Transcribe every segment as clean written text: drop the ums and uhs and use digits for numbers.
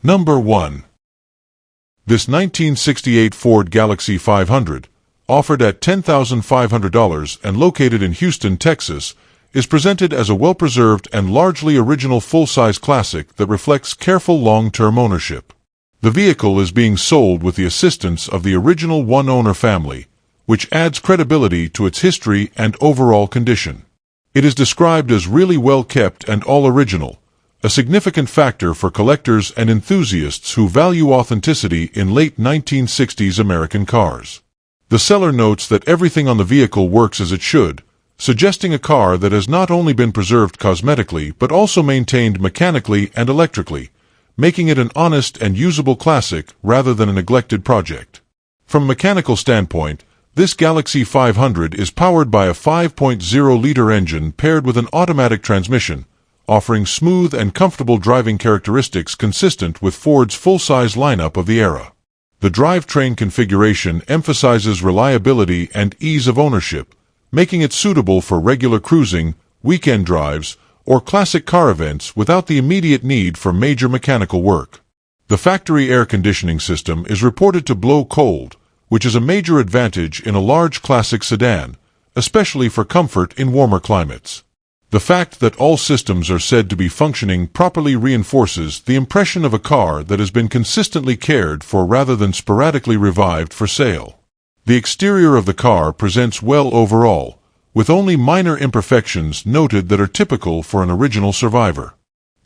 Number 1. This 1968 Ford Galaxie 500, offered at $10,500 and located in Houston, Texas, is presented as a well-preserved and largely original full-size classic that reflects careful long-term ownership. The vehicle is being sold with the assistance of the original one-owner family, which adds credibility to its history and overall condition. It is described as really well-kept and all-original, a significant factor for collectors and enthusiasts who value authenticity in late 1960s American cars. The seller notes that everything on the vehicle works as it should, suggesting a car that has not only been preserved cosmetically but also maintained mechanically and electrically, making it an honest and usable classic rather than a neglected project. From a mechanical standpoint, this Galaxie 500 is powered by a 5.0-liter engine paired with an automatic transmission, offering smooth and comfortable driving characteristics consistent with Ford's full-size lineup of the era. The drivetrain configuration emphasizes reliability and ease of ownership, making it suitable for regular cruising, weekend drives, or classic car events without the immediate need for major mechanical work. The factory air conditioning system is reported to blow cold, which is a major advantage in a large classic sedan, especially for comfort in warmer climates. The fact that all systems are said to be functioning properly reinforces the impression of a car that has been consistently cared for rather than sporadically revived for sale. The exterior of the car presents well overall, with only minor imperfections noted that are typical for an original survivor.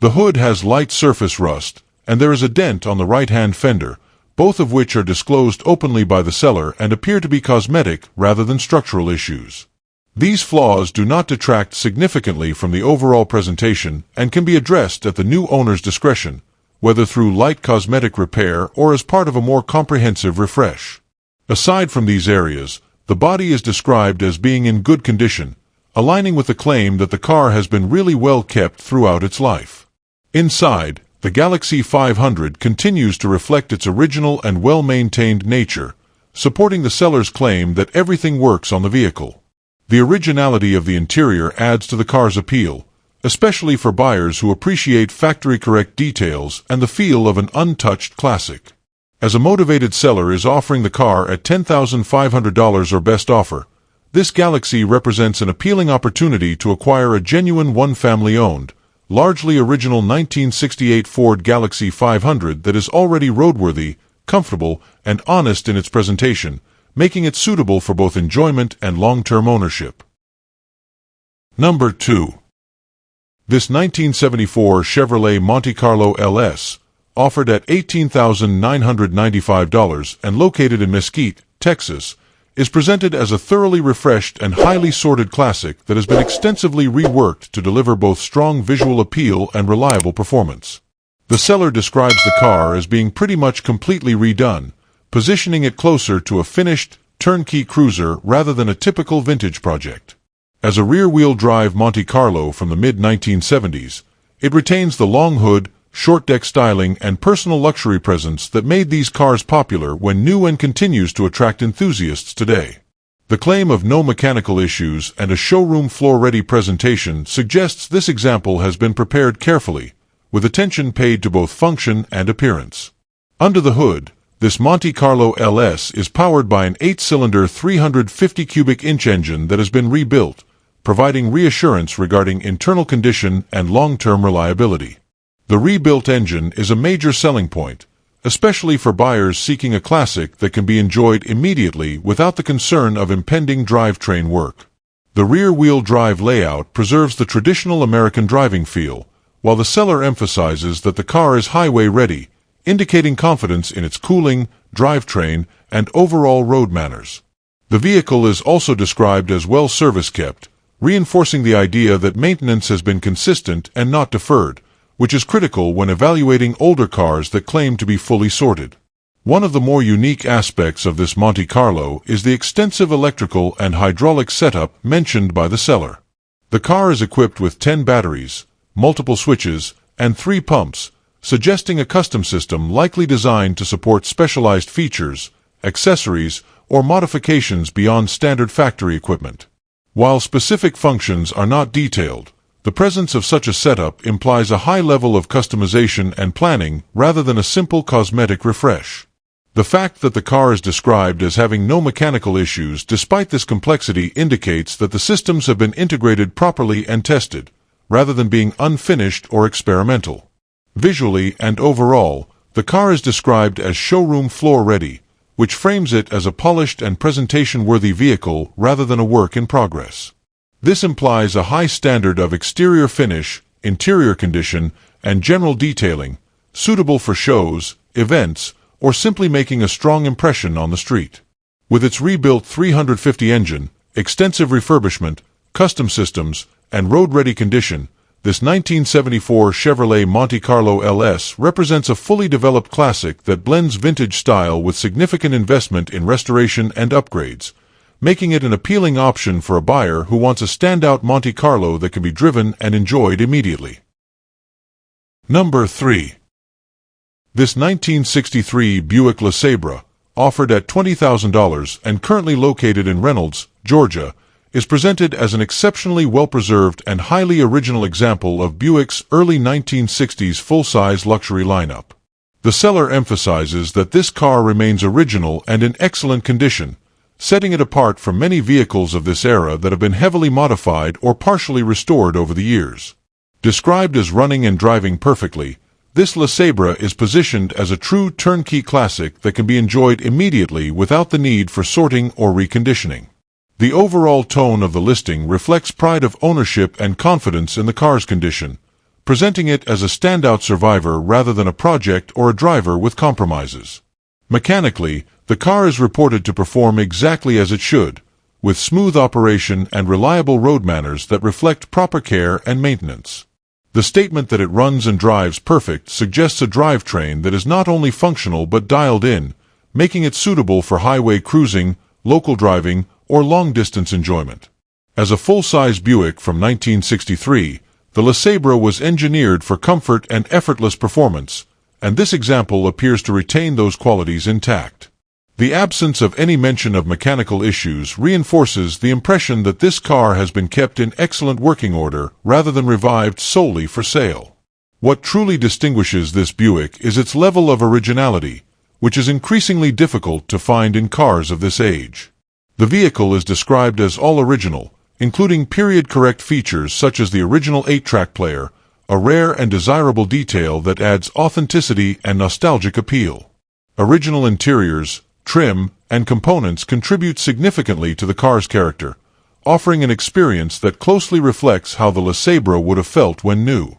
The hood has light surface rust, and there is a dent on the right-hand fender, both of which are disclosed openly by the seller and appear to be cosmetic rather than structural issues. These flaws do not detract significantly from the overall presentation and can be addressed at the new owner's discretion, whether through light cosmetic repair or as part of a more comprehensive refresh. Aside from these areas, the body is described as being in good condition, aligning with the claim that the car has been really well kept throughout its life. Inside, the Galaxie 500 continues to reflect its original and well-maintained nature, supporting the seller's claim that everything works on the vehicle. The originality of the interior adds to the car's appeal, especially for buyers who appreciate factory-correct details and the feel of an untouched classic. As a motivated seller is offering the car at $10,500 or best offer, this Galaxie represents an appealing opportunity to acquire a genuine one-family-owned, largely original 1968 Ford Galaxie 500 that is already roadworthy, comfortable, and honest in its presentation, making it suitable for both enjoyment and long-term ownership. Number 2. This 1974 Chevrolet Monte Carlo LS, offered at $18,995 and located in Mesquite, Texas, is presented as a thoroughly refreshed and highly sorted classic that has been extensively reworked to deliver both strong visual appeal and reliable performance. The seller describes the car as being pretty much completely redone, positioning it closer to a finished, turnkey cruiser rather than a typical vintage project. As a rear-wheel drive Monte Carlo from the mid-1970s, it retains the long hood, short deck styling, and personal luxury presence that made these cars popular when new and continues to attract enthusiasts today. The claim of no mechanical issues and a showroom floor-ready presentation suggests this example has been prepared carefully, with attention paid to both function and appearance. Under the hood, this Monte Carlo LS is powered by an 8-cylinder 350 cubic inch engine that has been rebuilt, providing reassurance regarding internal condition and long-term reliability. The rebuilt engine is a major selling point, especially for buyers seeking a classic that can be enjoyed immediately without the concern of impending drivetrain work. The rear-wheel drive layout preserves the traditional American driving feel, while the seller emphasizes that the car is highway-ready, indicating confidence in its cooling, drivetrain, and overall road manners. The vehicle is also described as well service-kept, reinforcing the idea that maintenance has been consistent and not deferred, which is critical when evaluating older cars that claim to be fully sorted. One of the more unique aspects of this Monte Carlo is the extensive electrical and hydraulic setup mentioned by the seller. The car is equipped with 10 batteries, multiple switches, and 3 pumps, suggesting a custom system likely designed to support specialized features, accessories, or modifications beyond standard factory equipment. While specific functions are not detailed, The presence of such a setup implies a high level of customization and planning rather than a simple cosmetic refresh. The fact that the car is described as having no mechanical issues despite this complexity indicates that the systems have been integrated properly and tested, rather than being unfinished or experimental. Visually and overall, the car is described as showroom floor ready, which frames it as a polished and presentation-worthy vehicle rather than a work in progress. This implies a high standard of exterior finish, interior condition, and general detailing, suitable for shows, events, or simply making a strong impression on the street. With its rebuilt 350 engine, extensive refurbishment, custom systems, and road-ready condition, this 1974 Chevrolet Monte Carlo LS represents a fully developed classic that blends vintage style with significant investment in restoration and upgrades, making it an appealing option for a buyer who wants a standout Monte Carlo that can be driven and enjoyed immediately. Number 3. This 1963 Buick LeSabre, offered at $20,000 and currently located in Reynolds, Georgia, is presented as an exceptionally well-preserved and highly original example of Buick's early 1960s full-size luxury lineup. The seller emphasizes that this car remains original and in excellent condition, setting it apart from many vehicles of this era that have been heavily modified or partially restored over the years. Described as running and driving perfectly, this LeSabre is positioned as a true turnkey classic that can be enjoyed immediately without the need for sorting or reconditioning. The overall tone of the listing reflects pride of ownership and confidence in the car's condition, presenting it as a standout survivor rather than a project or a driver with compromises. Mechanically, the car is reported to perform exactly as it should, with smooth operation and reliable road manners that reflect proper care and maintenance. The statement that it runs and drives perfect suggests a drivetrain that is not only functional but dialed in, making it suitable for highway cruising, local driving, or long-distance enjoyment. As a full-size Buick from 1963, the LeSabre was engineered for comfort and effortless performance, and this example appears to retain those qualities intact. The absence of any mention of mechanical issues reinforces the impression that this car has been kept in excellent working order rather than revived solely for sale. What truly distinguishes this Buick is its level of originality, which is increasingly difficult to find in cars of this age. The vehicle is described as all original, including period-correct features such as the original 8-track player, a rare and desirable detail that adds authenticity and nostalgic appeal. Original interiors, trim, and components contribute significantly to the car's character, offering an experience that closely reflects how the LeSabre would have felt when new.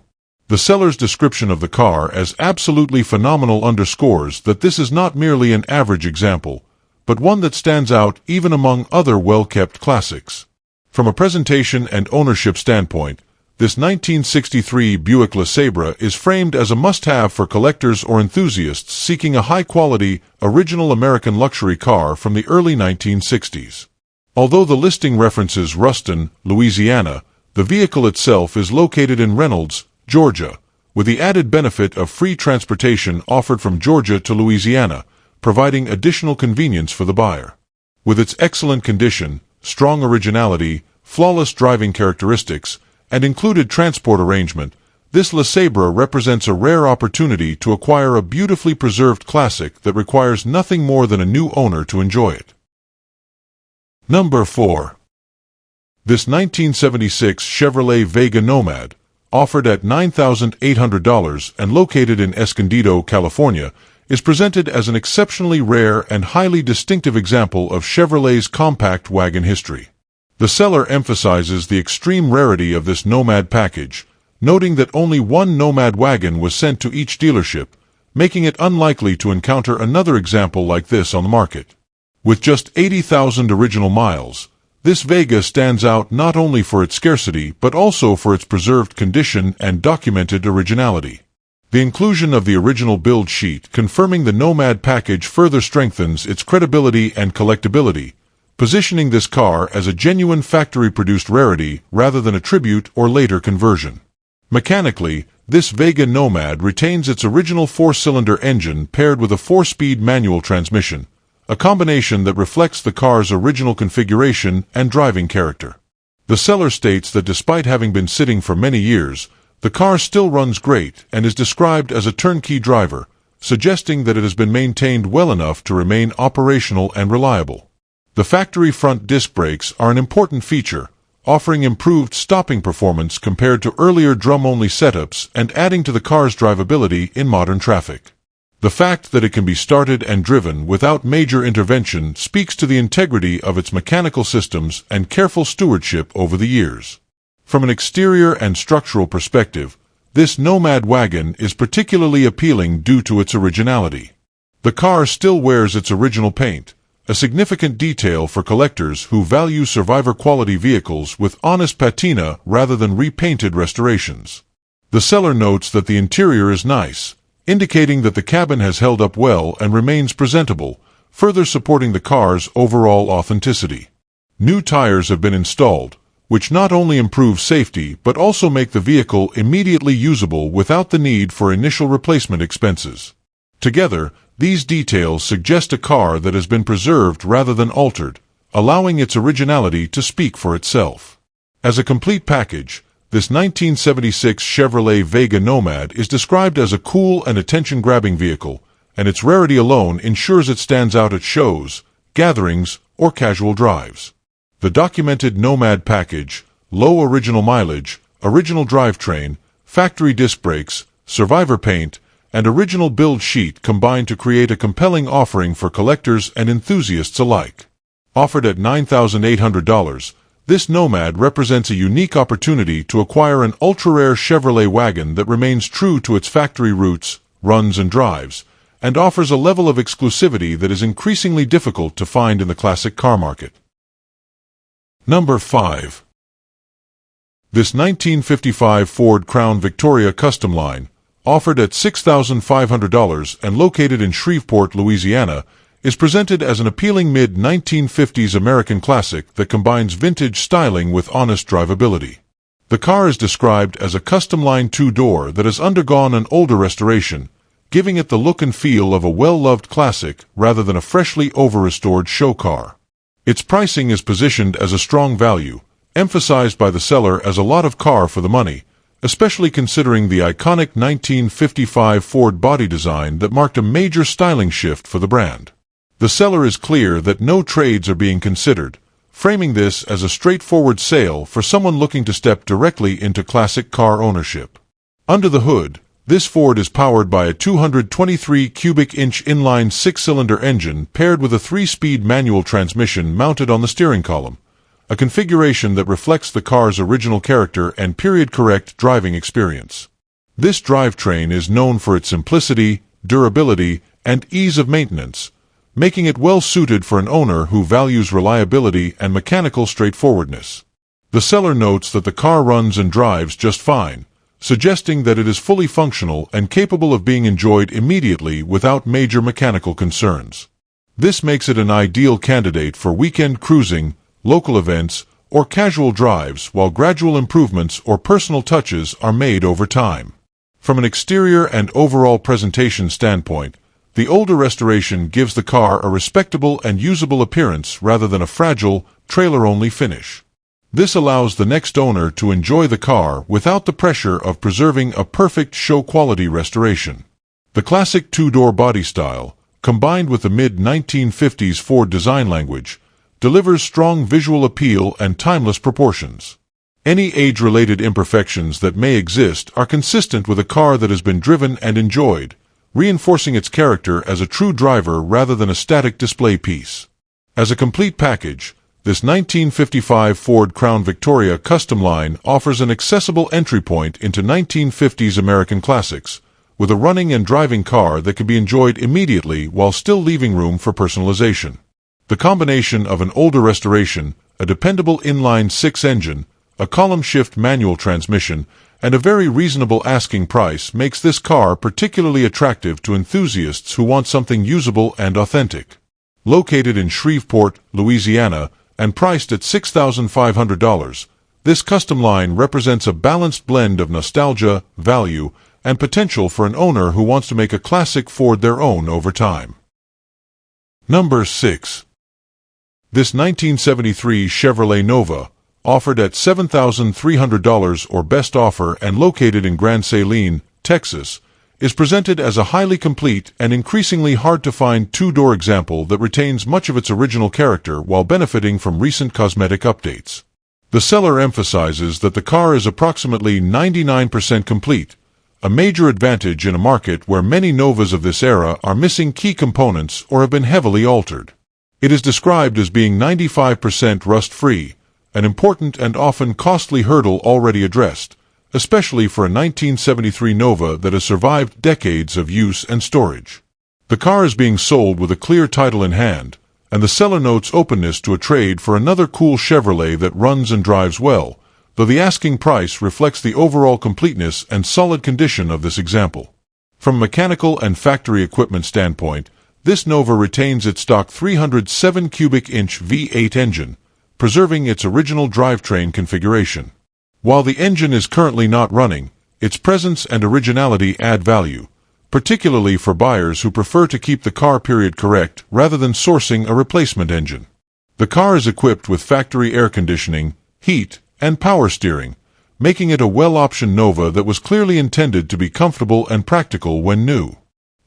The seller's description of the car as absolutely phenomenal underscores that this is not merely an average example, but one that stands out even among other well-kept classics. From a presentation and ownership standpoint, this 1963 Buick LeSabre is framed as a must-have for collectors or enthusiasts seeking a high-quality, original American luxury car from the early 1960s. Although the listing references Ruston, Louisiana, the vehicle itself is located in Reynolds, Georgia, with the added benefit of free transportation offered from Georgia to Louisiana, providing additional convenience for the buyer. With its excellent condition, strong originality, flawless driving characteristics, and included transport arrangement, this LeSabre represents a rare opportunity to acquire a beautifully preserved classic that requires nothing more than a new owner to enjoy it. Number 4. This 1976 Chevrolet Vega Nomad, offered at $9,800 and located in Escondido, California, is presented as an exceptionally rare and highly distinctive example of Chevrolet's compact wagon history. The seller emphasizes the extreme rarity of this Nomad package, noting that only one Nomad wagon was sent to each dealership, making it unlikely to encounter another example like this on the market. With just 80,000 original miles, this Vega stands out not only for its scarcity but also for its preserved condition and documented originality. The inclusion of the original build sheet confirming the Nomad package further strengthens its credibility and collectability, positioning this car as a genuine factory-produced rarity rather than a tribute or later conversion. Mechanically, this Vega Nomad retains its original 4-cylinder engine paired with a 4-speed manual transmission, a combination that reflects the car's original configuration and driving character. The seller states that despite having been sitting for many years, the car still runs great and is described as a turnkey driver, suggesting that it has been maintained well enough to remain operational and reliable. The factory front disc brakes are an important feature, offering improved stopping performance compared to earlier drum-only setups and adding to the car's drivability in modern traffic. The fact that it can be started and driven without major intervention speaks to the integrity of its mechanical systems and careful stewardship over the years. From an exterior and structural perspective, this Nomad wagon is particularly appealing due to its originality. The car still wears its original paint, a significant detail for collectors who value survivor-quality vehicles with honest patina rather than repainted restorations. The seller notes that the interior is nice, indicating that the cabin has held up well and remains presentable, further supporting the car's overall authenticity. New tires have been installed, which not only improve safety but also make the vehicle immediately usable without the need for initial replacement expenses. Together, these details suggest a car that has been preserved rather than altered, allowing its originality to speak for itself. As a complete package, this 1976 Chevrolet Vega Nomad is described as a cool and attention-grabbing vehicle, and its rarity alone ensures it stands out at shows, gatherings, or casual drives. The documented Nomad package, low original mileage, original drivetrain, factory disc brakes, survivor paint, and original build sheet combine to create a compelling offering for collectors and enthusiasts alike. Offered at $9,800, this Nomad represents a unique opportunity to acquire an ultra-rare Chevrolet wagon that remains true to its factory roots, runs and drives, and offers a level of exclusivity that is increasingly difficult to find in the classic car market. Number 5. This 1955 Ford Crown Victoria Custom Line, offered at $6,500 and located in Shreveport, Louisiana, is presented as an appealing mid-1950s American classic that combines vintage styling with honest drivability. The car is described as a custom-line two-door that has undergone an older restoration, giving it the look and feel of a well-loved classic rather than a freshly over-restored show car. Its pricing is positioned as a strong value, emphasized by the seller as a lot of car for the money, especially considering the iconic 1955 Ford body design that marked a major styling shift for the brand. The seller is clear that no trades are being considered, framing this as a straightforward sale for someone looking to step directly into classic car ownership. Under the hood, this Ford is powered by a 223 cubic inch inline six-cylinder engine paired with a 3-speed manual transmission mounted on the steering column, a configuration that reflects the car's original character and period-correct driving experience. This drivetrain is known for its simplicity, durability, and ease of maintenance, making it well-suited for an owner who values reliability and mechanical straightforwardness. The seller notes that the car runs and drives just fine, suggesting that it is fully functional and capable of being enjoyed immediately without major mechanical concerns. This makes it an ideal candidate for weekend cruising, local events, or casual drives, while gradual improvements or personal touches are made over time. From an exterior and overall presentation standpoint, the older restoration gives the car a respectable and usable appearance rather than a fragile, trailer-only finish. This allows the next owner to enjoy the car without the pressure of preserving a perfect show-quality restoration. The classic two-door body style, combined with the mid-1950s Ford design language, delivers strong visual appeal and timeless proportions. Any age-related imperfections that may exist are consistent with a car that has been driven and enjoyed, reinforcing its character as a true driver rather than a static display piece. As a complete package, this 1955 Ford Crown Victoria Custom Line offers an accessible entry point into 1950s American classics, with a running and driving car that can be enjoyed immediately while still leaving room for personalization. The combination of an older restoration, a dependable inline-six engine, a column-shift manual transmission, and a very reasonable asking price makes this car particularly attractive to enthusiasts who want something usable and authentic. Located in Shreveport, Louisiana, and priced at $6,500, this custom line represents a balanced blend of nostalgia, value, and potential for an owner who wants to make a classic Ford their own over time. Number 6. This 1973 Chevrolet Nova, offered at $7,300 or best offer and located in Grand Saline, Texas, is presented as a highly complete and increasingly hard-to-find two-door example that retains much of its original character while benefiting from recent cosmetic updates. The seller emphasizes that the car is approximately 99% complete, a major advantage in a market where many Novas of this era are missing key components or have been heavily altered. It is described as being 95% rust-free, an important and often costly hurdle already addressed, especially for a 1973 Nova that has survived decades of use and storage. The car is being sold with a clear title in hand, and the seller notes openness to a trade for another cool Chevrolet that runs and drives well, though the asking price reflects the overall completeness and solid condition of this example. From a mechanical and factory equipment standpoint, this Nova retains its stock 307 cubic inch V8 engine, preserving its original drivetrain configuration. While the engine is currently not running, its presence and originality add value, particularly for buyers who prefer to keep the car period correct rather than sourcing a replacement engine. The car is equipped with factory air conditioning, heat, and power steering, making it a well-optioned Nova that was clearly intended to be comfortable and practical when new.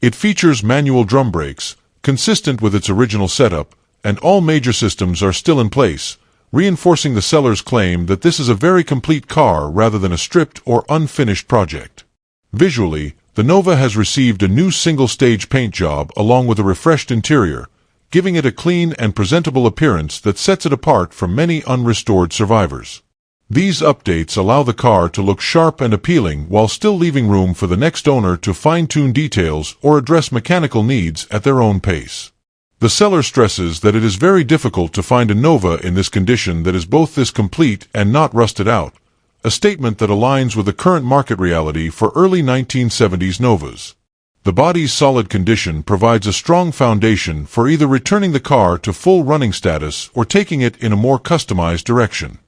It features manual drum brakes, consistent with its original setup, and all major systems are still in place, reinforcing the seller's claim that this is a very complete car rather than a stripped or unfinished project. Visually, the Nova has received a new single-stage paint job along with a refreshed interior, giving it a clean and presentable appearance that sets it apart from many unrestored survivors. These updates allow the car to look sharp and appealing while still leaving room for the next owner to fine-tune details or address mechanical needs at their own pace. The seller stresses that it is very difficult to find a Nova in this condition that is both this complete and not rusted out, a statement that aligns with the current market reality for early 1970s Novas. The body's solid condition provides a strong foundation for either returning the car to full running status or taking it in a more customized direction.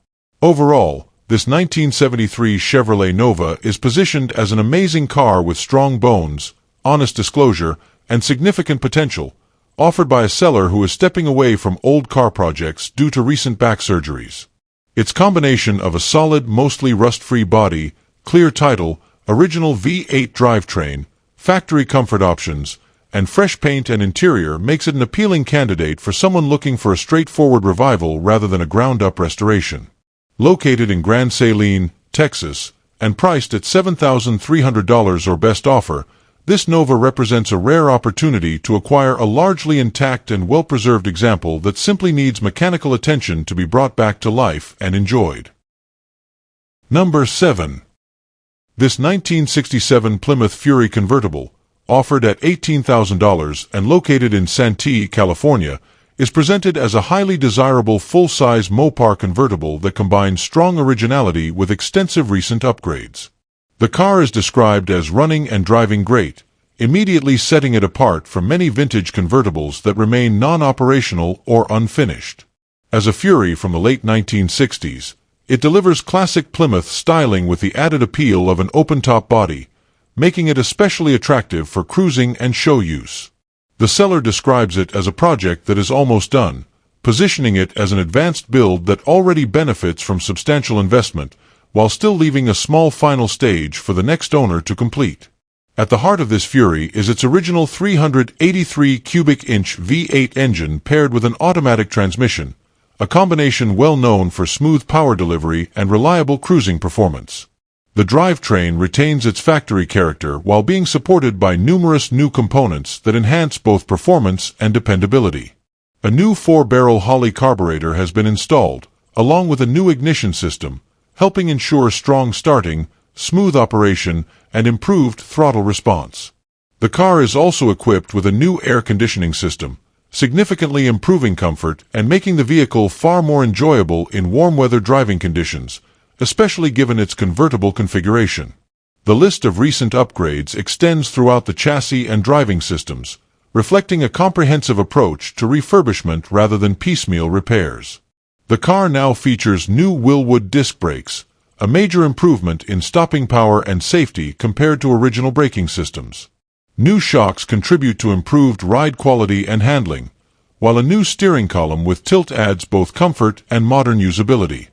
Overall, this 1973 Chevrolet Nova is positioned as an amazing car with strong bones, honest disclosure, and significant potential, offered by a seller who is stepping away from old car projects due to recent back surgeries. Its combination of a solid, mostly rust-free body, clear title, original V8 drivetrain, factory comfort options, and fresh paint and interior makes it an appealing candidate for someone looking for a straightforward revival rather than a ground-up restoration. Located in Grand Saline, Texas, and priced at $7,300 or best offer, this Nova represents a rare opportunity to acquire a largely intact and well-preserved example that simply needs mechanical attention to be brought back to life and enjoyed. Number 7. This 1967 Plymouth Fury convertible, offered at $18,000 and located in Santee, California, is presented as a highly desirable full-size Mopar convertible that combines strong originality with extensive recent upgrades. The car is described as running and driving great, immediately setting it apart from many vintage convertibles that remain non-operational or unfinished. As a Fury from the late 1960s, it delivers classic Plymouth styling with the added appeal of an open-top body, making it especially attractive for cruising and show use. The seller describes it as a project that is almost done, positioning it as an advanced build that already benefits from substantial investment, while still leaving a small final stage for the next owner to complete. At the heart of this Fury is its original 383 cubic inch V8 engine paired with an automatic transmission, a combination well known for smooth power delivery and reliable cruising performance. The drivetrain retains its factory character while being supported by numerous new components that enhance both performance and dependability. A new 4-barrel Holley carburetor has been installed, along with a new ignition system, helping ensure strong starting, smooth operation, and improved throttle response. The car is also equipped with a new air conditioning system, significantly improving comfort and making the vehicle far more enjoyable in warm weather driving conditions, especially given its convertible configuration. The list of recent upgrades extends throughout the chassis and driving systems, reflecting a comprehensive approach to refurbishment rather than piecemeal repairs. The car now features new Willwood disc brakes, a major improvement in stopping power and safety compared to original braking systems. New shocks contribute to improved ride quality and handling, while a new steering column with tilt adds both comfort and modern usability.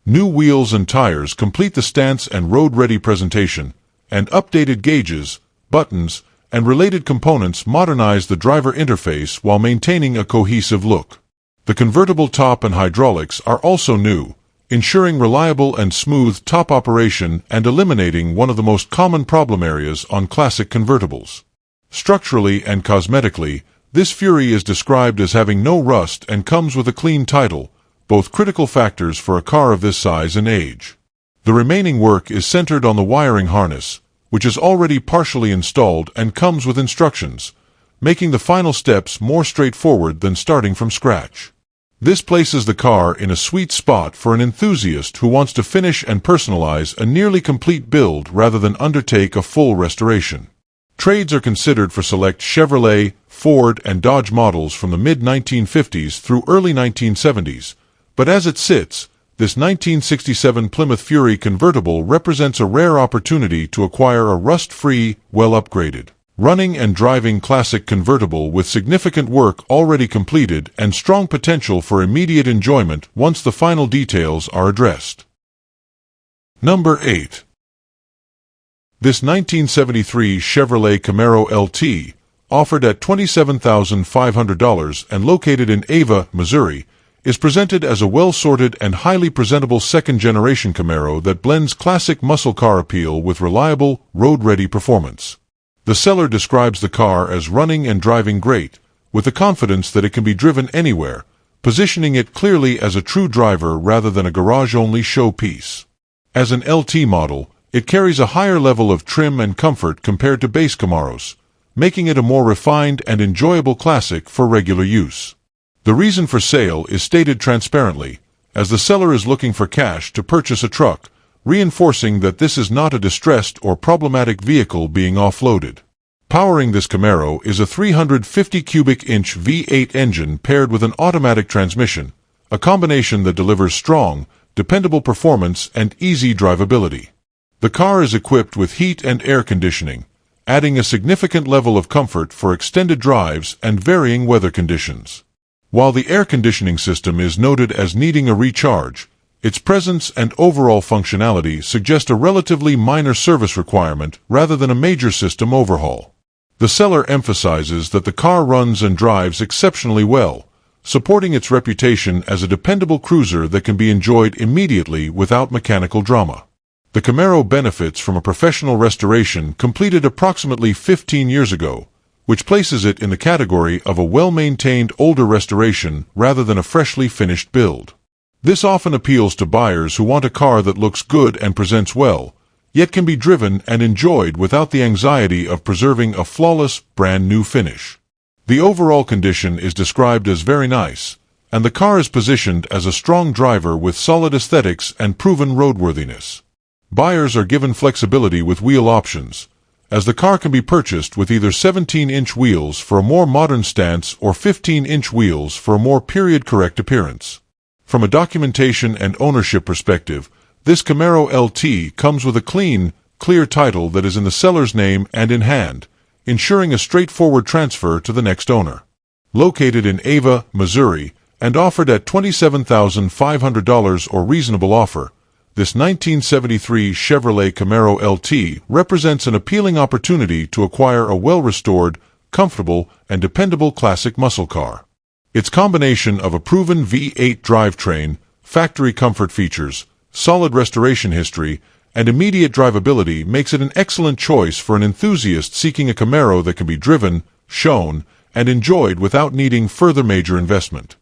New wheels and tires complete the stance and road-ready presentation, and updated gauges, buttons, and related components modernize the driver interface while maintaining a cohesive look. The convertible top and hydraulics are also new, ensuring reliable and smooth top operation and eliminating one of the most common problem areas on classic convertibles. Structurally and cosmetically, this Fury is described as having no rust and comes with a clean title, both critical factors for a car of this size and age. The remaining work is centered on the wiring harness, which is already partially installed and comes with instructions, making the final steps more straightforward than starting from scratch. This places the car in a sweet spot for an enthusiast who wants to finish and personalize a nearly complete build rather than undertake a full restoration. Trades are considered for select Chevrolet, Ford, and Dodge models from the mid-1950s through early 1970s, but as it sits, this 1967 Plymouth Fury convertible represents a rare opportunity to acquire a rust-free, well-upgraded, running and driving classic convertible with significant work already completed and strong potential for immediate enjoyment once the final details are addressed. Number 8. This 1973 Chevrolet Camaro LT, offered at $27,500 and located in Ava, Missouri, is presented as a well-sorted and highly presentable second-generation Camaro that blends classic muscle car appeal with reliable, road-ready performance. The seller describes the car as running and driving great, with the confidence that it can be driven anywhere, positioning it clearly as a true driver rather than a garage-only showpiece. As an LT model, it carries a higher level of trim and comfort compared to base Camaros, making it a more refined and enjoyable classic for regular use. The reason for sale is stated transparently, as the seller is looking for cash to purchase a truck, reinforcing that this is not a distressed or problematic vehicle being offloaded. Powering this Camaro is a 350 cubic inch V8 engine paired with an automatic transmission, a combination that delivers strong, dependable performance and easy drivability. The car is equipped with heat and air conditioning, adding a significant level of comfort for extended drives and varying weather conditions. While the air conditioning system is noted as needing a recharge, its presence and overall functionality suggest a relatively minor service requirement rather than a major system overhaul. The seller emphasizes that the car runs and drives exceptionally well, supporting its reputation as a dependable cruiser that can be enjoyed immediately without mechanical drama. The Camaro benefits from a professional restoration completed approximately 15 years ago, which places it in the category of a well-maintained older restoration rather than a freshly finished build. This often appeals to buyers who want a car that looks good and presents well, yet can be driven and enjoyed without the anxiety of preserving a flawless, brand-new finish. The overall condition is described as very nice, and the car is positioned as a strong driver with solid aesthetics and proven roadworthiness. Buyers are given flexibility with wheel options, as the car can be purchased with either 17-inch wheels for a more modern stance or 15-inch wheels for a more period-correct appearance. From a documentation and ownership perspective, this Camaro LT comes with a clean, clear title that is in the seller's name and in hand, ensuring a straightforward transfer to the next owner. Located in Ava, Missouri, and offered at $27,500 or reasonable offer, this 1973 Chevrolet Camaro LT represents an appealing opportunity to acquire a well-restored, comfortable, and dependable classic muscle car. Its combination of a proven V8 drivetrain, factory comfort features, solid restoration history, and immediate drivability makes it an excellent choice for an enthusiast seeking a Camaro that can be driven, shown, and enjoyed without needing further major investment.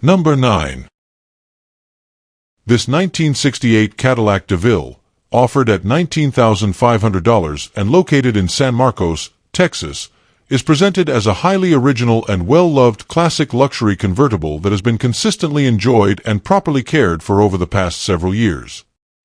Number 9. This 1968 Cadillac DeVille, offered at $19,500 and located in San Marcos, Texas, is presented as a highly original and well-loved classic luxury convertible that has been consistently enjoyed and properly cared for over the past several years.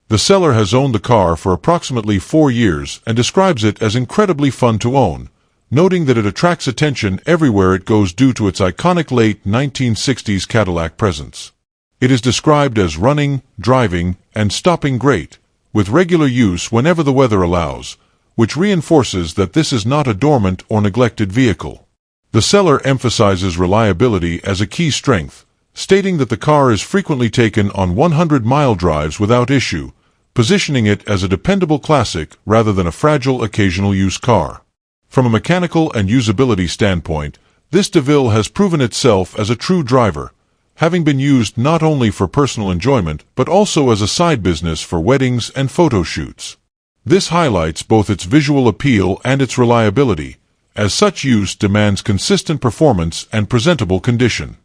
The seller has owned the car for approximately 4 years and describes it as incredibly fun to own, noting that it attracts attention everywhere it goes due to its iconic late 1960s Cadillac presence. It is described as running, driving, and stopping great, with regular use whenever the weather allows, which reinforces that this is not a dormant or neglected vehicle. The seller emphasizes reliability as a key strength, stating that the car is frequently taken on 100-mile drives without issue, positioning it as a dependable classic rather than a fragile occasional use car. From a mechanical and usability standpoint, this DeVille has proven itself as a true driver, having been used not only for personal enjoyment but also as a side business for weddings and photo shoots. This highlights both its visual appeal and its reliability, as such use demands consistent performance and presentable condition.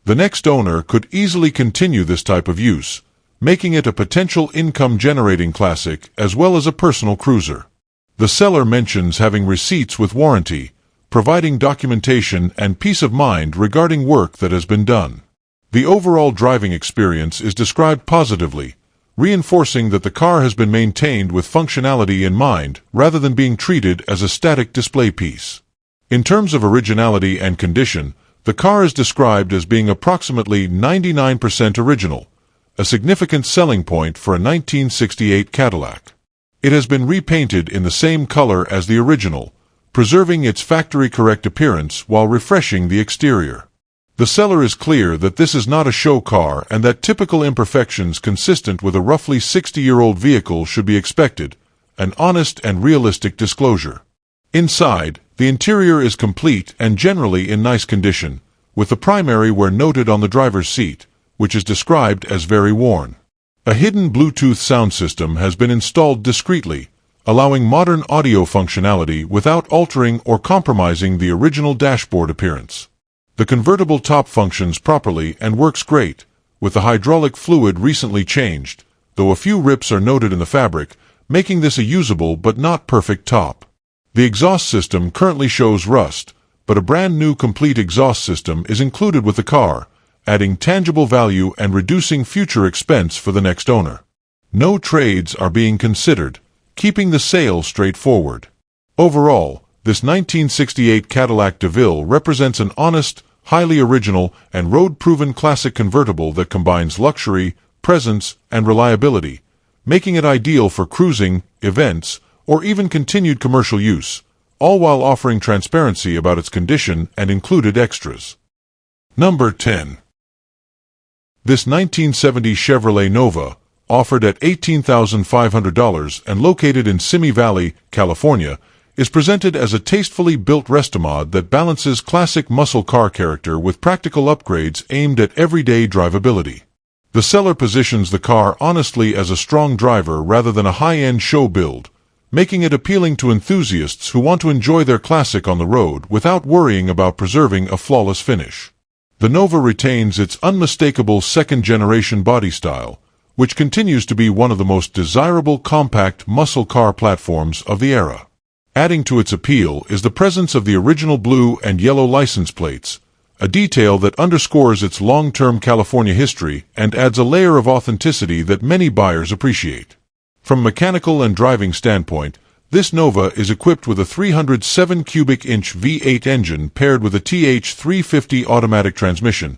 The next owner could easily continue this type of use, making it a potential income-generating classic as well as a personal cruiser. The seller mentions having receipts with warranty, providing documentation and peace of mind regarding work that has been done. The overall driving experience is described positively, reinforcing that the car has been maintained with functionality in mind rather than being treated as a static display piece. In terms of originality and condition, the car is described as being approximately 99% original, a significant selling point for a 1968 Cadillac. It has been repainted in the same color as the original, preserving its factory-correct appearance while refreshing the exterior. The seller is clear that this is not a show car and that typical imperfections consistent with a roughly 60-year-old vehicle should be expected, an honest and realistic disclosure. Inside, the interior is complete and generally in nice condition, with the primary wear noted on the driver's seat, which is described as very worn. A hidden Bluetooth sound system has been installed discreetly, allowing modern audio functionality without altering or compromising the original dashboard appearance. The convertible top functions properly and works great, with the hydraulic fluid recently changed, though a few rips are noted in the fabric, making this a usable but not perfect top. The exhaust system currently shows rust, but a brand new complete exhaust system is included with the car, adding tangible value and reducing future expense for the next owner. No trades are being considered, keeping the sale straightforward. Overall, this 1968 Cadillac DeVille represents an honest, highly original, and road-proven classic convertible that combines luxury, presence, and reliability, making it ideal for cruising, events, or even continued commercial use, all while offering transparency about its condition and included extras. Number 10. This 1970 Chevrolet Nova, offered at $18,500 and located in Simi Valley, California, is presented as a tastefully built restomod that balances classic muscle car character with practical upgrades aimed at everyday drivability. The seller positions the car honestly as a strong driver rather than a high-end show build, making it appealing to enthusiasts who want to enjoy their classic on the road without worrying about preserving a flawless finish. The Nova retains its unmistakable second-generation body style, which continues to be one of the most desirable compact muscle car platforms of the era. Adding to its appeal is the presence of the original blue and yellow license plates, a detail that underscores its long-term California history and adds a layer of authenticity that many buyers appreciate. From a mechanical and driving standpoint, this Nova is equipped with a 307 cubic inch V8 engine paired with a TH350 automatic transmission,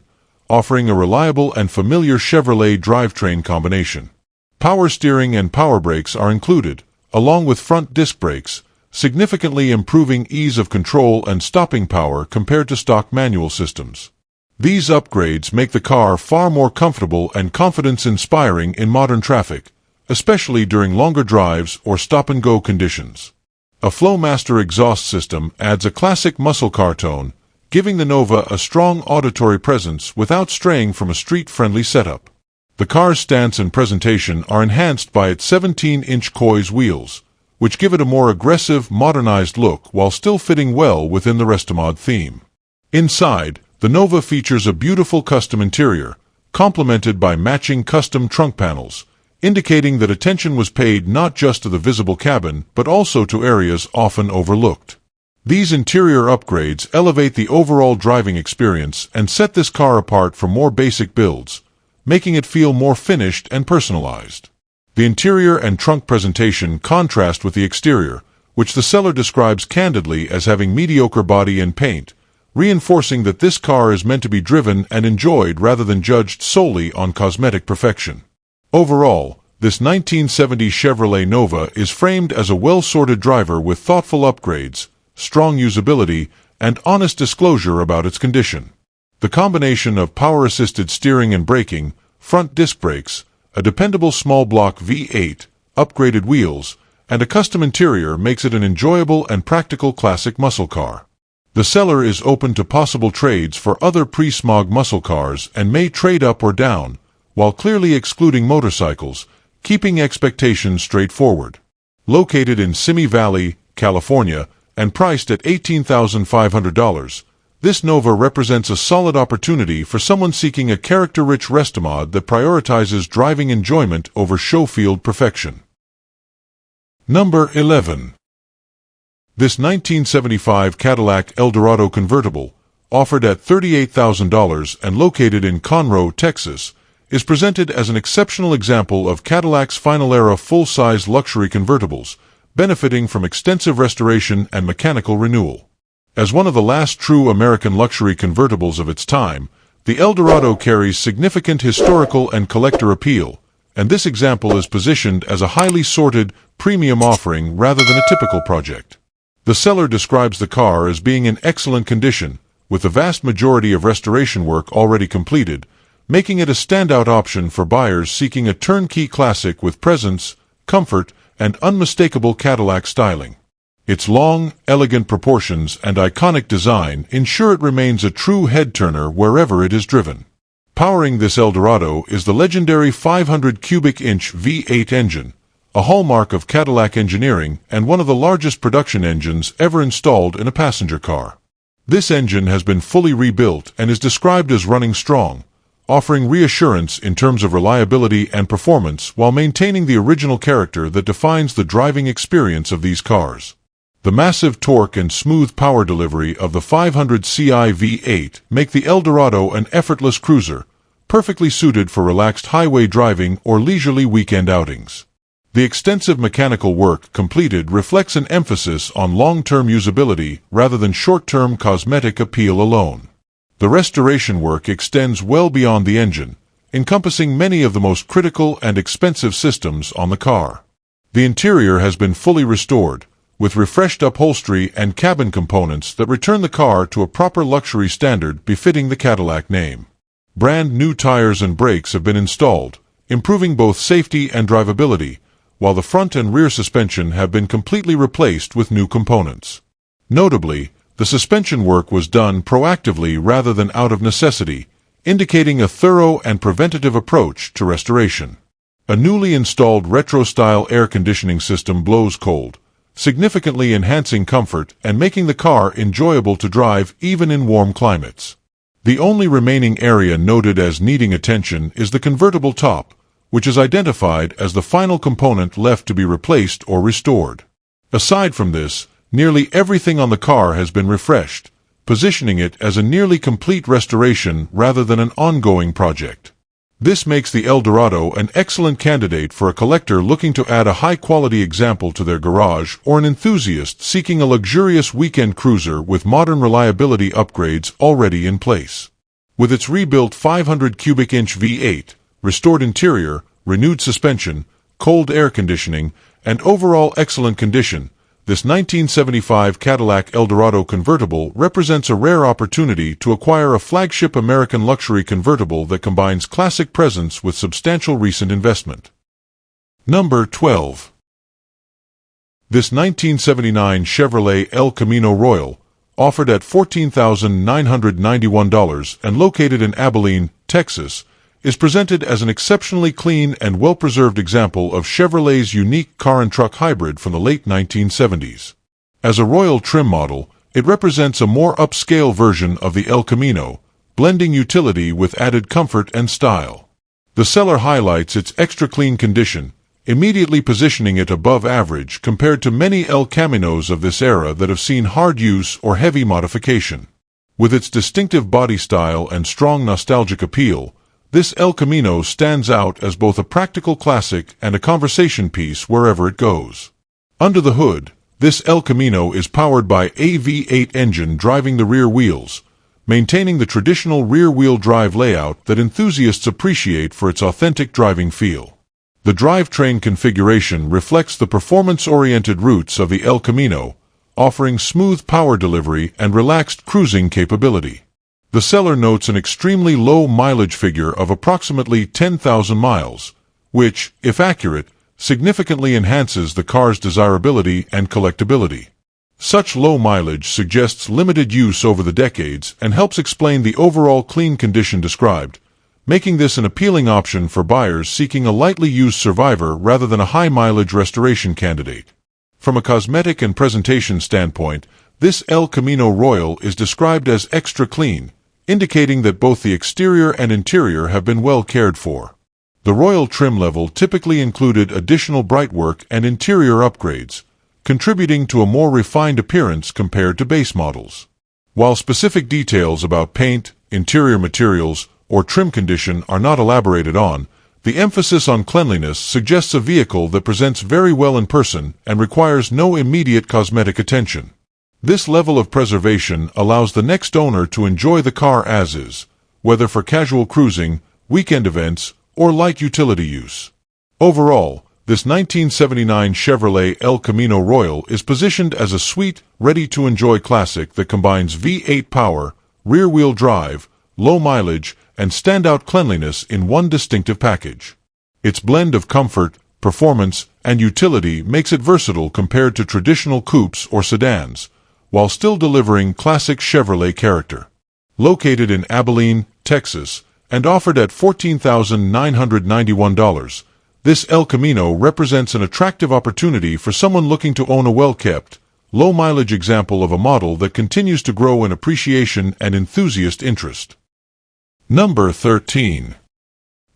offering a reliable and familiar Chevrolet drivetrain combination. Power steering and power brakes are included, along with front disc brakes, significantly improving ease of control and stopping power compared to stock manual systems. These upgrades make the car far more comfortable and confidence-inspiring in modern traffic, especially during longer drives or stop-and-go conditions. A Flowmaster exhaust system adds a classic muscle car tone, giving the Nova a strong auditory presence without straying from a street-friendly setup. The car's stance and presentation are enhanced by its 17-inch Coys wheels, which give it a more aggressive, modernized look while still fitting well within the restomod theme. Inside, the Nova features a beautiful custom interior, complemented by matching custom trunk panels, indicating that attention was paid not just to the visible cabin but also to areas often overlooked. These interior upgrades elevate the overall driving experience and set this car apart from more basic builds, making it feel more finished and personalized. The interior and trunk presentation contrast with the exterior, which the seller describes candidly as having mediocre body and paint, reinforcing that this car is meant to be driven and enjoyed rather than judged solely on cosmetic perfection. Overall, this 1970 Chevrolet Nova is framed as a well-sorted driver with thoughtful upgrades, strong usability, and honest disclosure about its condition. The combination of power-assisted steering and braking, front disc brakes, a dependable small-block V8, upgraded wheels, and a custom interior makes it an enjoyable and practical classic muscle car. The seller is open to possible trades for other pre-smog muscle cars and may trade up or down, while clearly excluding motorcycles, keeping expectations straightforward. Located in Simi Valley, California, and priced at $18,500, this Nova represents a solid opportunity for someone seeking a character-rich restomod that prioritizes driving enjoyment over show-field perfection. Number 11. This 1975 Cadillac Eldorado convertible, offered at $38,000 and located in Conroe, Texas, is presented as an exceptional example of Cadillac's final-era full-size luxury convertibles, benefiting from extensive restoration and mechanical renewal. As one of the last true American luxury convertibles of its time, the Eldorado carries significant historical and collector appeal, and this example is positioned as a highly sorted, premium offering rather than a typical project. The seller describes the car as being in excellent condition, with the vast majority of restoration work already completed, making it a standout option for buyers seeking a turnkey classic with presence, comfort, and unmistakable Cadillac styling. Its long, elegant proportions and iconic design ensure it remains a true head-turner wherever it is driven. Powering this Eldorado is the legendary 500 cubic inch V8 engine, a hallmark of Cadillac engineering and one of the largest production engines ever installed in a passenger car. This engine has been fully rebuilt and is described as running strong, offering reassurance in terms of reliability and performance while maintaining the original character that defines the driving experience of these cars. The massive torque and smooth power delivery of the 500 Ci V8 make the Eldorado an effortless cruiser, perfectly suited for relaxed highway driving or leisurely weekend outings. The extensive mechanical work completed reflects an emphasis on long-term usability rather than short-term cosmetic appeal alone. The restoration work extends well beyond the engine, encompassing many of the most critical and expensive systems on the car. The interior has been fully restored, with refreshed upholstery and cabin components that return the car to a proper luxury standard befitting the Cadillac name. Brand new tires and brakes have been installed, improving both safety and drivability, while the front and rear suspension have been completely replaced with new components. Notably, the suspension work was done proactively rather than out of necessity, indicating a thorough and preventative approach to restoration. A newly installed retro-style air conditioning system blows cold, significantly enhancing comfort and making the car enjoyable to drive even in warm climates. The only remaining area noted as needing attention is the convertible top, which is identified as the final component left to be replaced or restored. Aside from this, nearly everything on the car has been refreshed, positioning it as a nearly complete restoration rather than an ongoing project. This makes the Eldorado an excellent candidate for a collector looking to add a high-quality example to their garage or an enthusiast seeking a luxurious weekend cruiser with modern reliability upgrades already in place. With its rebuilt 500 cubic inch V8, restored interior, renewed suspension, cold air conditioning, and overall excellent condition, this 1975 Cadillac Eldorado convertible represents a rare opportunity to acquire a flagship American luxury convertible that combines classic presence with substantial recent investment. Number 12. This 1979 Chevrolet El Camino Royal, offered at $14,991 and located in Abilene, Texas, is presented as an exceptionally clean and well-preserved example of Chevrolet's unique car and truck hybrid from the late 1970s. As a Royal trim model, it represents a more upscale version of the El Camino, blending utility with added comfort and style. The seller highlights its extra-clean condition, immediately positioning it above average compared to many El Caminos of this era that have seen hard use or heavy modification. With its distinctive body style and strong nostalgic appeal, this El Camino stands out as both a practical classic and a conversation piece wherever it goes. Under the hood, this El Camino is powered by a V8 engine driving the rear wheels, maintaining the traditional rear-wheel drive layout that enthusiasts appreciate for its authentic driving feel. The drivetrain configuration reflects the performance-oriented roots of the El Camino, offering smooth power delivery and relaxed cruising capability. The seller notes an extremely low mileage figure of approximately 10,000 miles, which, if accurate, significantly enhances the car's desirability and collectability. Such low mileage suggests limited use over the decades and helps explain the overall clean condition described, making this an appealing option for buyers seeking a lightly used survivor rather than a high-mileage restoration candidate. From a cosmetic and presentation standpoint, this El Camino Royal is described as extra clean, indicating that both the exterior and interior have been well cared for. The Royal trim level typically included additional brightwork and interior upgrades, contributing to a more refined appearance compared to base models. While specific details about paint, interior materials, or trim condition are not elaborated on, the emphasis on cleanliness suggests a vehicle that presents very well in person and requires no immediate cosmetic attention. This level of preservation allows the next owner to enjoy the car as is, whether for casual cruising, weekend events, or light utility use. Overall, this 1979 Chevrolet El Camino Royal is positioned as a sweet, ready-to-enjoy classic that combines V8 power, rear-wheel drive, low mileage, and standout cleanliness in one distinctive package. Its blend of comfort, performance, and utility makes it versatile compared to traditional coupes or sedans, while still delivering classic Chevrolet character. Located in Abilene, Texas, and offered at $14,991, this El Camino represents an attractive opportunity for someone looking to own a well-kept, low-mileage example of a model that continues to grow in appreciation and enthusiast interest. Number 13.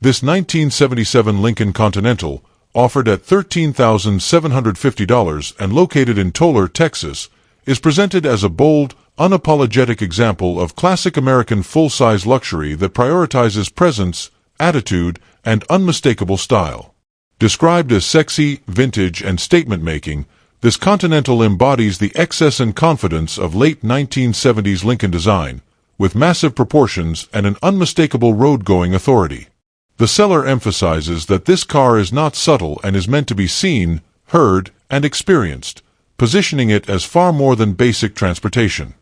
This 1977 Lincoln Continental, offered at $13,750 and located in Tolar, Texas, is presented as a bold, unapologetic example of classic American full-size luxury that prioritizes presence, attitude, and unmistakable style. Described as sexy, vintage, and statement-making, this Continental embodies the excess and confidence of late 1970s Lincoln design, with massive proportions and an unmistakable road-going authority. The seller emphasizes that this car is not subtle and is meant to be seen, heard, and experienced, positioning it as far more than basic transportation.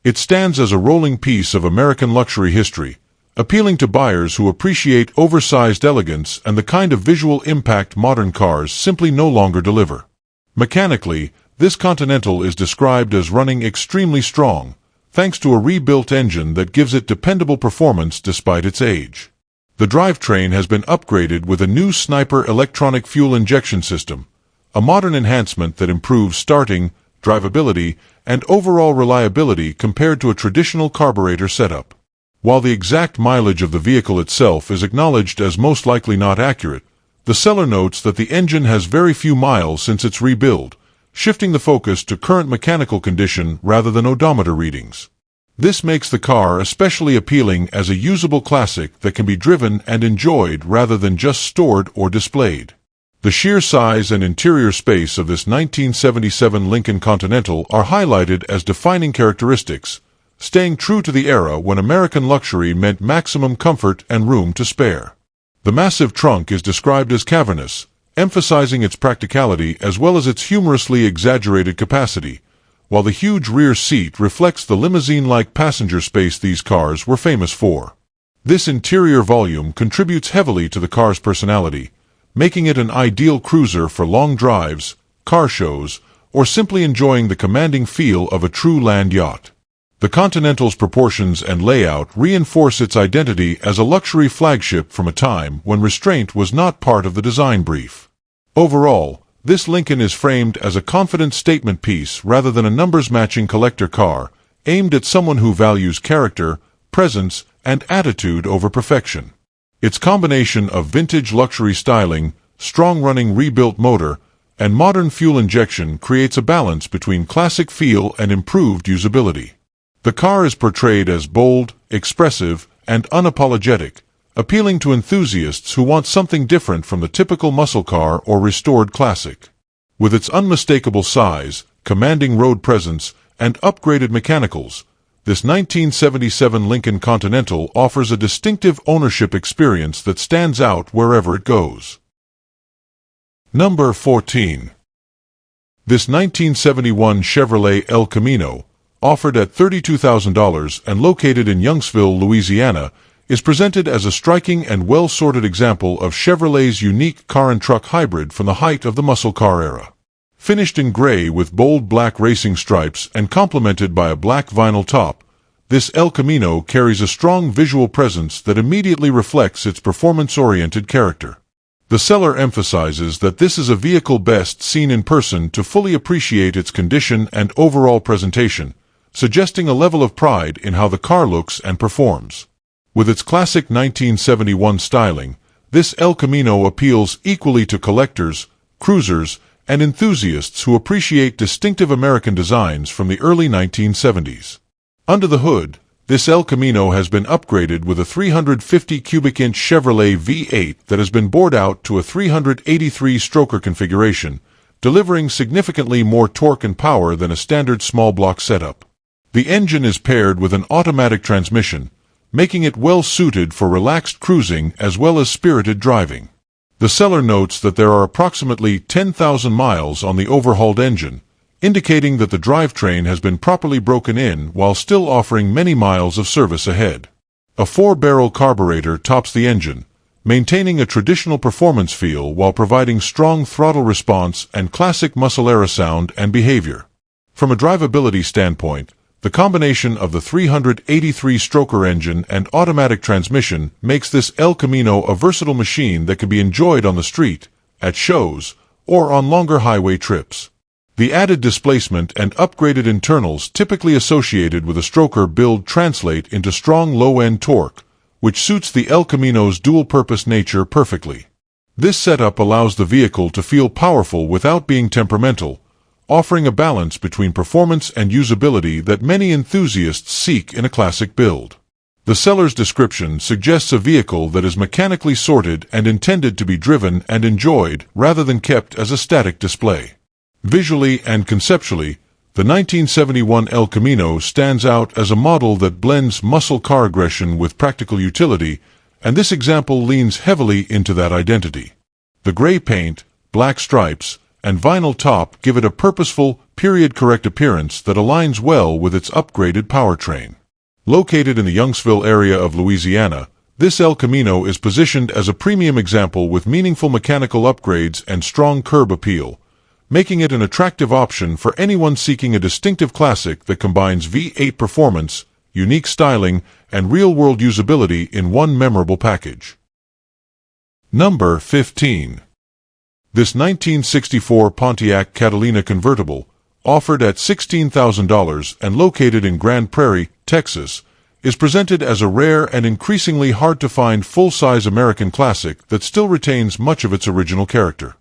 It stands as a rolling piece of American luxury history, appealing to buyers who appreciate oversized elegance and the kind of visual impact modern cars simply no longer deliver. Mechanically, this Continental is described as running extremely strong, thanks to a rebuilt engine that gives it dependable performance despite its age. The drivetrain has been upgraded with a new Sniper electronic fuel injection system, a modern enhancement that improves starting, drivability, and overall reliability compared to a traditional carburetor setup. While the exact mileage of the vehicle itself is acknowledged as most likely not accurate, the seller notes that the engine has very few miles since its rebuild, shifting the focus to current mechanical condition rather than odometer readings. This makes the car especially appealing as a usable classic that can be driven and enjoyed rather than just stored or displayed. The sheer size and interior space of this 1977 Lincoln Continental are highlighted as defining characteristics, staying true to the era when American luxury meant maximum comfort and room to spare. The massive trunk is described as cavernous, emphasizing its practicality as well as its humorously exaggerated capacity, while the huge rear seat reflects the limousine-like passenger space these cars were famous for. This interior volume contributes heavily to the car's personality, making it an ideal cruiser for long drives, car shows, or simply enjoying the commanding feel of a true land yacht. The Continental's proportions and layout reinforce its identity as a luxury flagship from a time when restraint was not part of the design brief. Overall, this Lincoln is framed as a confident statement piece rather than a numbers-matching collector car, aimed at someone who values character, presence, and attitude over perfection. Its combination of vintage luxury styling, strong-running rebuilt motor, and modern fuel injection creates a balance between classic feel and improved usability. The car is portrayed as bold, expressive, and unapologetic, appealing to enthusiasts who want something different from the typical muscle car or restored classic. With its unmistakable size, commanding road presence, and upgraded mechanicals, this 1977 Lincoln Continental offers a distinctive ownership experience that stands out wherever it goes. Number 14. This 1971 Chevrolet El Camino, offered at $32,000 and located in Youngsville, Louisiana, is presented as a striking and well-sorted example of Chevrolet's unique car and truck hybrid from the height of the muscle car era. Finished in gray with bold black racing stripes and complemented by a black vinyl top, this El Camino carries a strong visual presence that immediately reflects its performance-oriented character. The seller emphasizes that this is a vehicle best seen in person to fully appreciate its condition and overall presentation, suggesting a level of pride in how the car looks and performs. With its classic 1971 styling, this El Camino appeals equally to collectors, cruisers, and enthusiasts who appreciate distinctive American designs from the early 1970s. Under the hood, this El Camino has been upgraded with a 350 cubic inch Chevrolet V8 that has been bored out to a 383-stroker configuration, delivering significantly more torque and power than a standard small block setup. The engine is paired with an automatic transmission, making it well suited for relaxed cruising as well as spirited driving. The seller notes that there are approximately 10,000 miles on the overhauled engine, indicating that the drivetrain has been properly broken in while still offering many miles of service ahead. A 4-barrel carburetor tops the engine, maintaining a traditional performance feel while providing strong throttle response and classic muscle-era sound and behavior. From a drivability standpoint, the combination of the 383-stroker engine and automatic transmission makes this El Camino a versatile machine that can be enjoyed on the street, at shows, or on longer highway trips. The added displacement and upgraded internals typically associated with a stroker build translate into strong low-end torque, which suits the El Camino's dual-purpose nature perfectly. This setup allows the vehicle to feel powerful without being temperamental, offering a balance between performance and usability that many enthusiasts seek in a classic build. The seller's description suggests a vehicle that is mechanically sorted and intended to be driven and enjoyed rather than kept as a static display. Visually and conceptually, the 1971 El Camino stands out as a model that blends muscle car aggression with practical utility, and this example leans heavily into that identity. The gray paint, black stripes, and vinyl top give it a purposeful, period-correct appearance that aligns well with its upgraded powertrain. Located in the Youngsville area of Louisiana, this El Camino is positioned as a premium example with meaningful mechanical upgrades and strong curb appeal, making it an attractive option for anyone seeking a distinctive classic that combines V8 performance, unique styling, and real-world usability in one memorable package. Number 15. This 1964 Pontiac Catalina convertible, offered at $16,000 and located in Grand Prairie, Texas, is presented as a rare and increasingly hard-to-find full-size American classic that still retains much of its original character.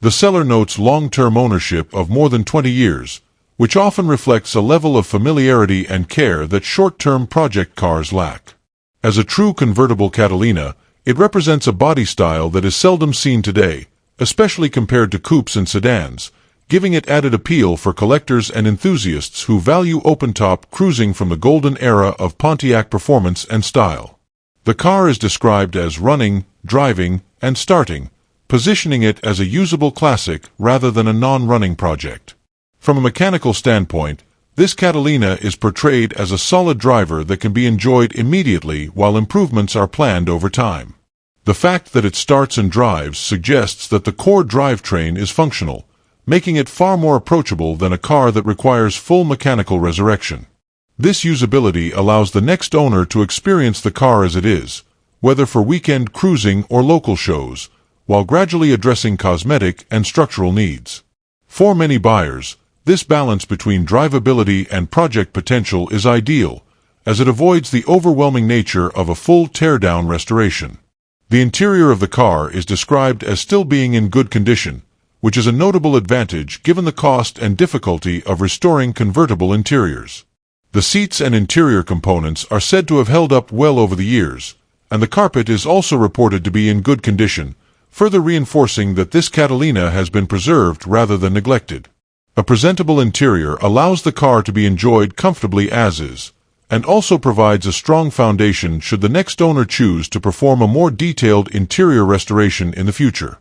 The seller notes long-term ownership of more than 20 years, which often reflects a level of familiarity and care that short-term project cars lack. As a true convertible Catalina, it represents a body style that is seldom seen today, especially compared to coupes and sedans, giving it added appeal for collectors and enthusiasts who value open-top cruising from the golden era of Pontiac performance and style. The car is described as running, driving, and starting, positioning it as a usable classic rather than a non-running project. From a mechanical standpoint, this Catalina is portrayed as a solid driver that can be enjoyed immediately while improvements are planned over time. The fact that it starts and drives suggests that the core drivetrain is functional, making it far more approachable than a car that requires full mechanical resurrection. This usability allows the next owner to experience the car as it is, whether for weekend cruising or local shows, while gradually addressing cosmetic and structural needs. For many buyers, this balance between drivability and project potential is ideal, as it avoids the overwhelming nature of a full teardown restoration. The interior of the car is described as still being in good condition, which is a notable advantage given the cost and difficulty of restoring convertible interiors. The seats and interior components are said to have held up well over the years, and the carpet is also reported to be in good condition, further reinforcing that this Catalina has been preserved rather than neglected. A presentable interior allows the car to be enjoyed comfortably as is, and also provides a strong foundation should the next owner choose to perform a more detailed interior restoration in the future.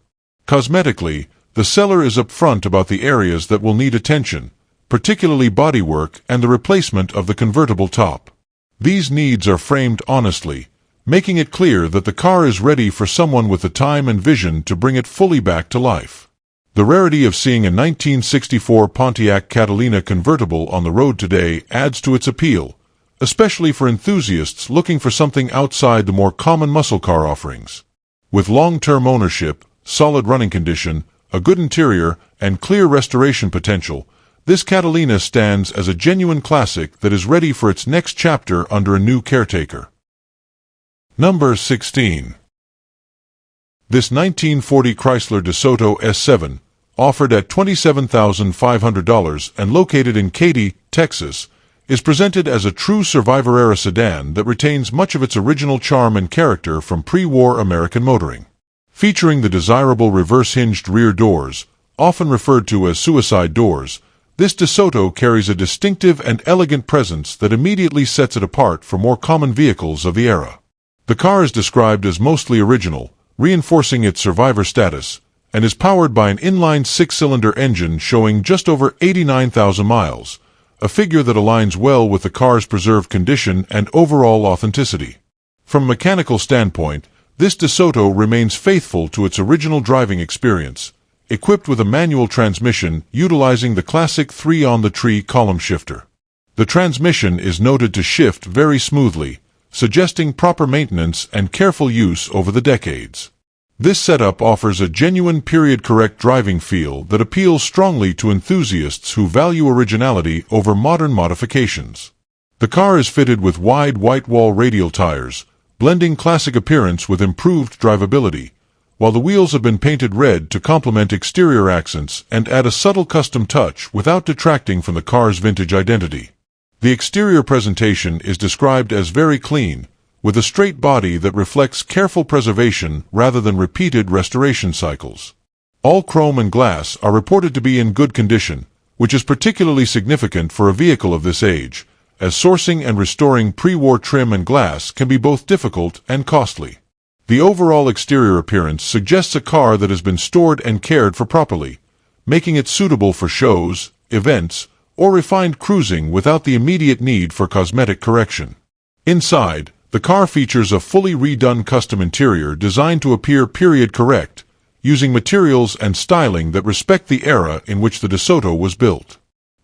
Cosmetically, the seller is upfront about the areas that will need attention, particularly bodywork and the replacement of the convertible top. These needs are framed honestly, making it clear that the car is ready for someone with the time and vision to bring it fully back to life. The rarity of seeing a 1964 Pontiac Catalina convertible on the road today adds to its appeal, especially for enthusiasts looking for something outside the more common muscle car offerings. With long-term ownership, solid running condition, a good interior, and clear restoration potential, this Catalina stands as a genuine classic that is ready for its next chapter under a new caretaker. Number 16. This 1940 Chrysler DeSoto S7, offered at $27,500 and located in Katy, Texas, is presented as a true Survivor-era sedan that retains much of its original charm and character from pre-war American motoring. Featuring the desirable reverse-hinged rear doors, often referred to as suicide doors, this DeSoto carries a distinctive and elegant presence that immediately sets it apart from more common vehicles of the era. The car is described as mostly original, reinforcing its survivor status, and is powered by an inline six-cylinder engine showing just over 89,000 miles, a figure that aligns well with the car's preserved condition and overall authenticity. From a mechanical standpoint, this DeSoto remains faithful to its original driving experience, equipped with a manual transmission utilizing the classic 3-on-the-tree column shifter. The transmission is noted to shift very smoothly, suggesting proper maintenance and careful use over the decades. This setup offers a genuine period-correct driving feel that appeals strongly to enthusiasts who value originality over modern modifications. The car is fitted with wide white-wall radial tires, blending classic appearance with improved drivability, while the wheels have been painted red to complement exterior accents and add a subtle custom touch without detracting from the car's vintage identity. The exterior presentation is described as very clean, with a straight body that reflects careful preservation rather than repeated restoration cycles. All chrome and glass are reported to be in good condition, which is particularly significant for a vehicle of this age, as sourcing and restoring pre-war trim and glass can be both difficult and costly. The overall exterior appearance suggests a car that has been stored and cared for properly, making it suitable for shows, events, or refined cruising without the immediate need for cosmetic correction. Inside, the car features a fully redone custom interior designed to appear period-correct, using materials and styling that respect the era in which the DeSoto was built.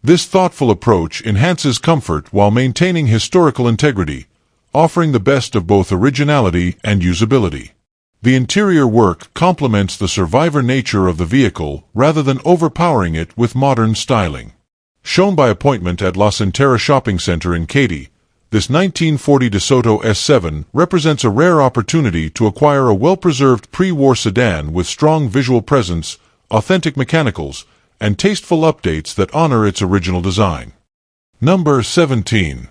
This thoughtful approach enhances comfort while maintaining historical integrity, offering the best of both originality and usability. The interior work complements the survivor nature of the vehicle rather than overpowering it with modern styling. Shown by appointment at La Centera Shopping Center in Katy, this 1940 DeSoto S7 represents a rare opportunity to acquire a well-preserved pre-war sedan with strong visual presence, authentic mechanicals, and tasteful updates that honor its original design. Number 17.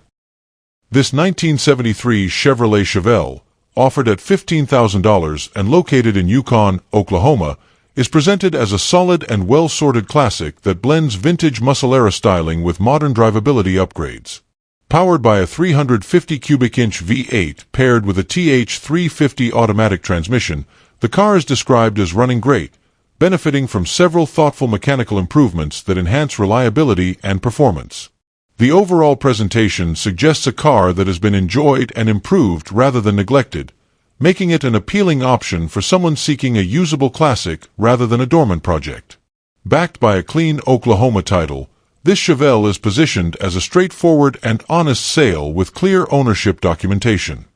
This 1973 Chevrolet Chevelle, offered at $15,000 and located in Yukon, Oklahoma, is presented as a solid and well-sorted classic that blends vintage muscle-era styling with modern drivability upgrades. Powered by a 350 cubic inch V8 paired with a TH350 automatic transmission, the car is described as running great, benefiting from several thoughtful mechanical improvements that enhance reliability and performance. The overall presentation suggests a car that has been enjoyed and improved rather than neglected, making it an appealing option for someone seeking a usable classic rather than a dormant project. Backed by a clean Oklahoma title, this Chevelle is positioned as a straightforward and honest sale with clear ownership documentation.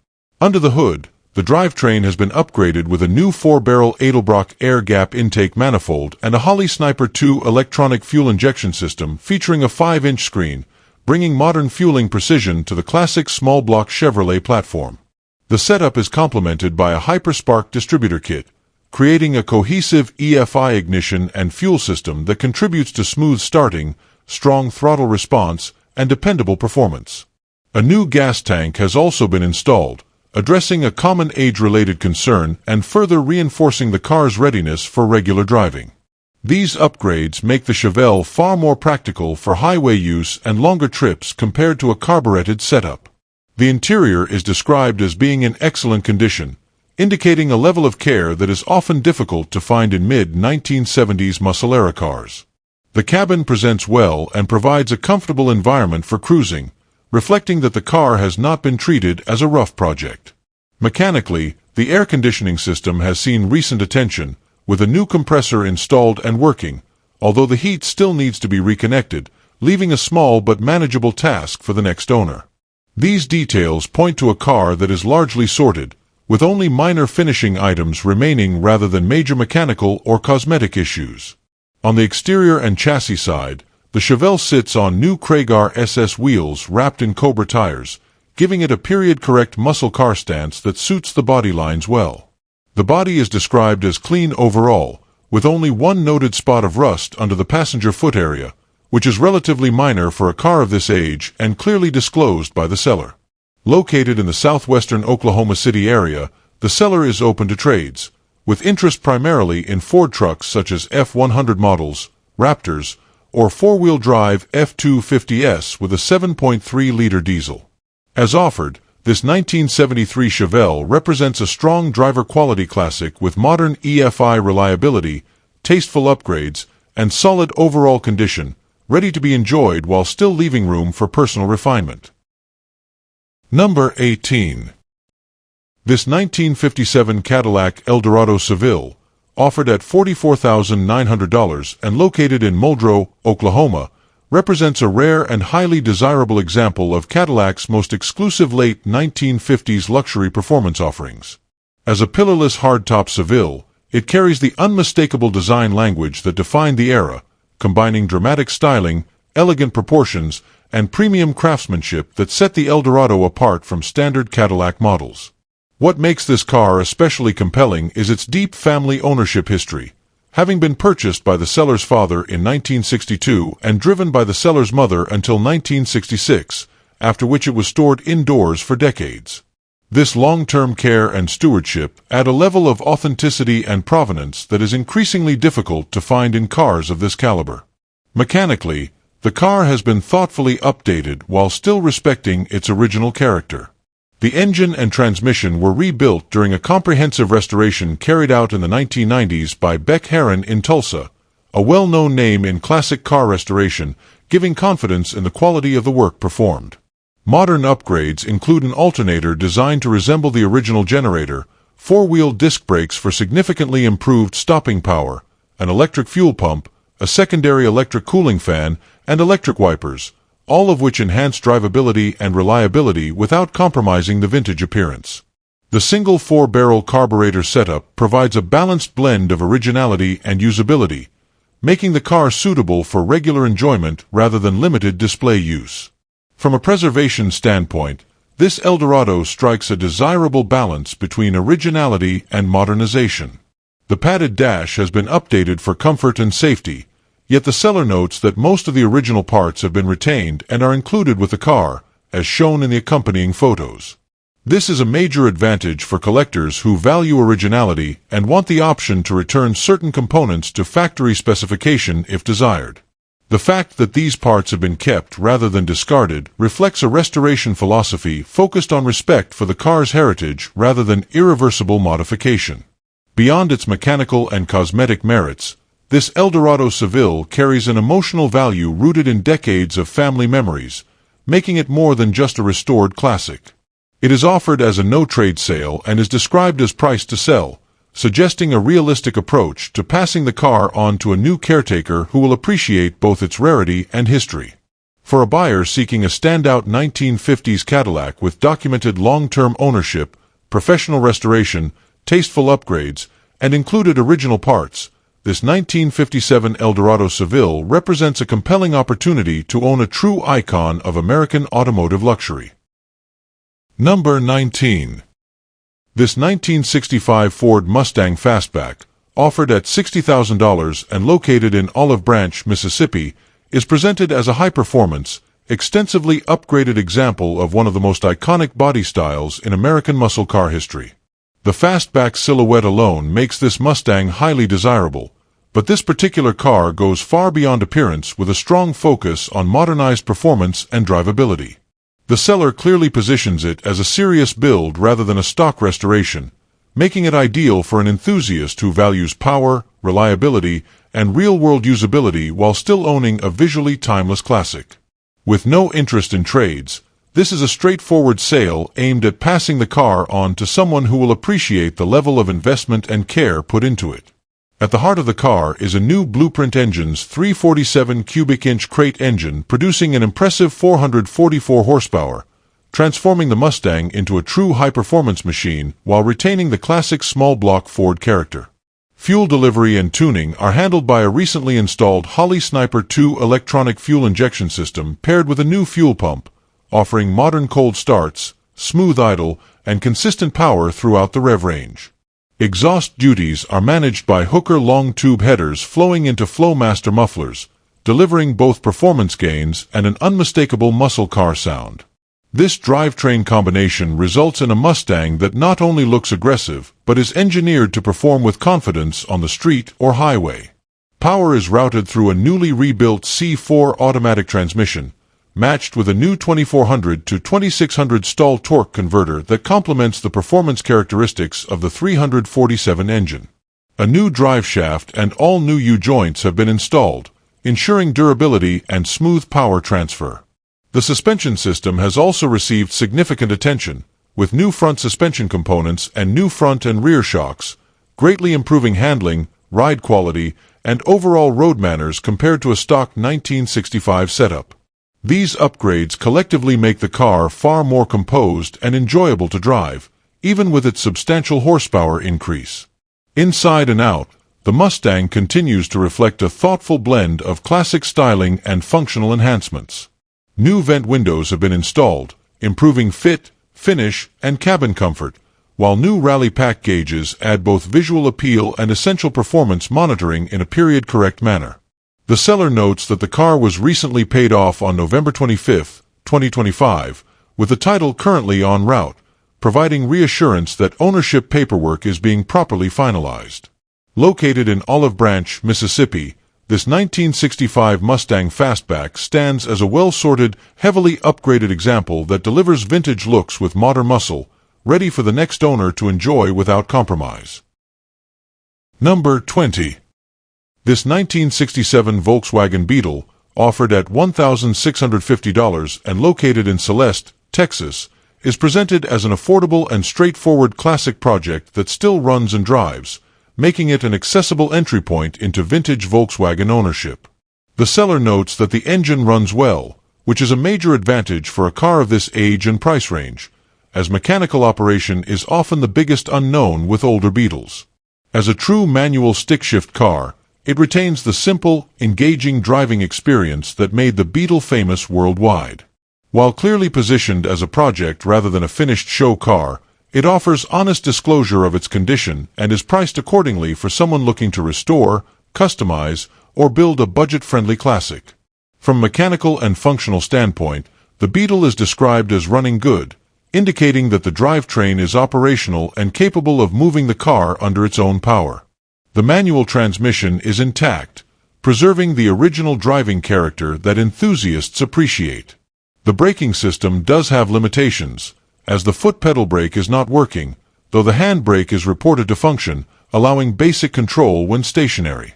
Under the hood, the drivetrain has been upgraded with a new 4-barrel Edelbrock air gap intake manifold and a Holley Sniper 2 electronic fuel injection system featuring a 5-inch screen, bringing modern fueling precision to the classic small-block Chevrolet platform. The setup is complemented by a Hyperspark distributor kit, creating a cohesive EFI ignition and fuel system that contributes to smooth starting, strong throttle response, and dependable performance. A new gas tank has also been installed, addressing a common age-related concern and further reinforcing the car's readiness for regular driving. These upgrades make the Chevelle far more practical for highway use and longer trips compared to a carbureted setup. The interior is described as being in excellent condition, indicating a level of care that is often difficult to find in mid-1970s muscle-era cars. The cabin presents well and provides a comfortable environment for cruising, reflecting that the car has not been treated as a rough project. Mechanically, the air conditioning system has seen recent attention, with a new compressor installed and working, although the heat still needs to be reconnected, leaving a small but manageable task for the next owner. These details point to a car that is largely sorted, with only minor finishing items remaining rather than major mechanical or cosmetic issues. On the exterior and chassis side, the Chevelle sits on new Chrysler SS wheels wrapped in Cobra tires, giving it a period-correct muscle car stance that suits the body lines well. The body is described as clean overall, with only one noted spot of rust under the passenger foot area, which is relatively minor for a car of this age and clearly disclosed by the seller. Located in the southwestern Oklahoma City area, the seller is open to trades, with interest primarily in Ford trucks such as F-100 models, Raptors, or four-wheel drive F-250S with a 7.3-liter diesel. As offered, this 1973 Chevelle represents a strong driver-quality classic with modern EFI reliability, tasteful upgrades, and solid overall condition, ready to be enjoyed while still leaving room for personal refinement. Number 18. This 1957 Cadillac Eldorado Seville, offered at $44,900 and located in Muldrow, Oklahoma, represents a rare and highly desirable example of Cadillac's most exclusive late 1950s luxury performance offerings. As a pillarless hardtop Seville, it carries the unmistakable design language that defined the era, combining dramatic styling, elegant proportions, and premium craftsmanship that set the Eldorado apart from standard Cadillac models. What makes this car especially compelling is its deep family ownership history, having been purchased by the seller's father in 1962 and driven by the seller's mother until 1966, after which it was stored indoors for decades. This long-term care and stewardship add a level of authenticity and provenance that is increasingly difficult to find in cars of this caliber. Mechanically, the car has been thoughtfully updated while still respecting its original character. The engine and transmission were rebuilt during a comprehensive restoration carried out in the 1990s by Beck Heron in Tulsa, a well-known name in classic car restoration, giving confidence in the quality of the work performed. Modern upgrades include an alternator designed to resemble the original generator, four-wheel disc brakes for significantly improved stopping power, an electric fuel pump, a secondary electric cooling fan, and electric wipers, all of which enhance drivability and reliability without compromising the vintage appearance. The single four-barrel carburetor setup provides a balanced blend of originality and usability, making the car suitable for regular enjoyment rather than limited display use. From a preservation standpoint, this Eldorado strikes a desirable balance between originality and modernization. The padded dash has been updated for comfort and safety, yet the seller notes that most of the original parts have been retained and are included with the car, as shown in the accompanying photos. This is a major advantage for collectors who value originality and want the option to return certain components to factory specification if desired. The fact that these parts have been kept rather than discarded reflects a restoration philosophy focused on respect for the car's heritage rather than irreversible modification. Beyond its mechanical and cosmetic merits, this Eldorado Seville carries an emotional value rooted in decades of family memories, making it more than just a restored classic. It is offered as a no-trade sale and is described as priced to sell, suggesting a realistic approach to passing the car on to a new caretaker who will appreciate both its rarity and history. For a buyer seeking a standout 1950s Cadillac with documented long-term ownership, professional restoration, tasteful upgrades, and included original parts, this 1957 Eldorado Seville represents a compelling opportunity to own a true icon of American automotive luxury. Number 19. This 1965 Ford Mustang Fastback, offered at $60,000 and located in Olive Branch, Mississippi, is presented as a high-performance, extensively upgraded example of one of the most iconic body styles in American muscle car history. The Fastback silhouette alone makes this Mustang highly desirable, but this particular car goes far beyond appearance with a strong focus on modernized performance and drivability. The seller clearly positions it as a serious build rather than a stock restoration, making it ideal for an enthusiast who values power, reliability, and real-world usability while still owning a visually timeless classic. With no interest in trades, this is a straightforward sale aimed at passing the car on to someone who will appreciate the level of investment and care put into it. At the heart of the car is a new Blueprint Engine's 347 cubic inch crate engine producing an impressive 444 horsepower, transforming the Mustang into a true high-performance machine while retaining the classic small-block Ford character. Fuel delivery and tuning are handled by a recently installed Holley Sniper 2 electronic fuel injection system paired with a new fuel pump, offering modern cold starts, smooth idle, and consistent power throughout the rev range. Exhaust duties are managed by Hooker long-tube headers flowing into Flowmaster mufflers, delivering both performance gains and an unmistakable muscle car sound. This drivetrain combination results in a Mustang that not only looks aggressive, but is engineered to perform with confidence on the street or highway. Power is routed through a newly rebuilt C4 automatic transmission, matched with a new 2400 to 2600 stall torque converter that complements the performance characteristics of the 347 engine. A new drive shaft and all new U-joints have been installed, ensuring durability and smooth power transfer. The suspension system has also received significant attention, with new front suspension components and new front and rear shocks, greatly improving handling, ride quality, and overall road manners compared to a stock 1965 setup. These upgrades collectively make the car far more composed and enjoyable to drive, even with its substantial horsepower increase. Inside and out, the Mustang continues to reflect a thoughtful blend of classic styling and functional enhancements. New vent windows have been installed, improving fit, finish, and cabin comfort, while new rally pack gauges add both visual appeal and essential performance monitoring in a period-correct manner. The seller notes that the car was recently paid off on November 25, 2025, with the title currently en route, providing reassurance that ownership paperwork is being properly finalized. Located in Olive Branch, Mississippi, this 1965 Mustang Fastback stands as a well-sorted, heavily upgraded example that delivers vintage looks with modern muscle, ready for the next owner to enjoy without compromise. Number 20. This 1967 Volkswagen Beetle, offered at $1,650 and located in Celeste, Texas, is presented as an affordable and straightforward classic project that still runs and drives, making it an accessible entry point into vintage Volkswagen ownership. The seller notes that the engine runs well, which is a major advantage for a car of this age and price range, as mechanical operation is often the biggest unknown with older Beetles. As a true manual stick-shift car, it retains the simple, engaging driving experience that made the Beetle famous worldwide. While clearly positioned as a project rather than a finished show car, it offers honest disclosure of its condition and is priced accordingly for someone looking to restore, customize, or build a budget-friendly classic. From a mechanical and functional standpoint, the Beetle is described as running good, indicating that the drivetrain is operational and capable of moving the car under its own power. The manual transmission is intact, preserving the original driving character that enthusiasts appreciate. The braking system does have limitations, as the foot pedal brake is not working, though the hand brake is reported to function, allowing basic control when stationary.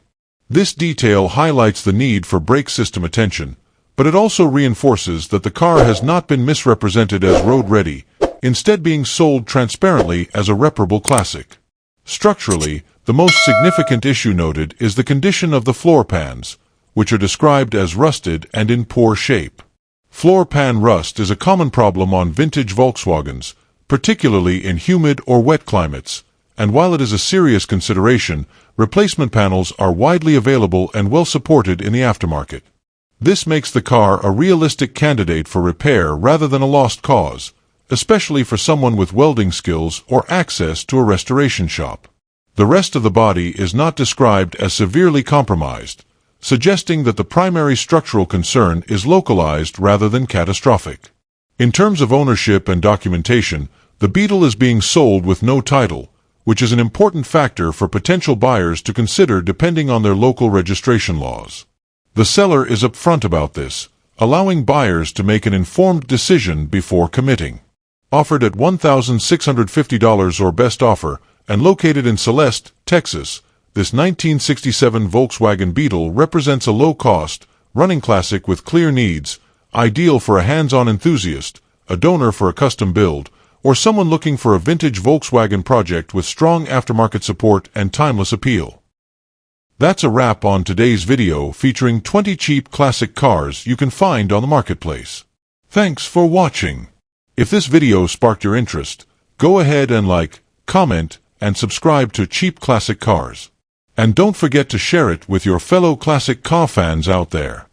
This detail highlights the need for brake system attention, but it also reinforces that the car has not been misrepresented as road-ready, instead being sold transparently as a reparable classic. Structurally, the most significant issue noted is the condition of the floor pans, which are described as rusted and in poor shape. Floor pan rust is a common problem on vintage Volkswagens, particularly in humid or wet climates, and while it is a serious consideration, replacement panels are widely available and well supported in the aftermarket. This makes the car a realistic candidate for repair rather than a lost cause, especially for someone with welding skills or access to a restoration shop. The rest of the body is not described as severely compromised, suggesting that the primary structural concern is localized rather than catastrophic. In terms of ownership and documentation, the Beetle is being sold with no title, which is an important factor for potential buyers to consider depending on their local registration laws. The seller is upfront about this, allowing buyers to make an informed decision before committing. Offered at $1,650 or best offer, and located in Celeste, Texas, this 1967 Volkswagen Beetle represents a low-cost, running classic with clear needs, ideal for a hands-on enthusiast, a donor for a custom build, or someone looking for a vintage Volkswagen project with strong aftermarket support and timeless appeal. That's a wrap on today's video featuring 20 cheap classic cars you can find on the marketplace. Thanks for watching. If this video sparked your interest, go ahead and like, comment, and subscribe to Cheap Classic Cars. And don't forget to share it with your fellow classic car fans out there.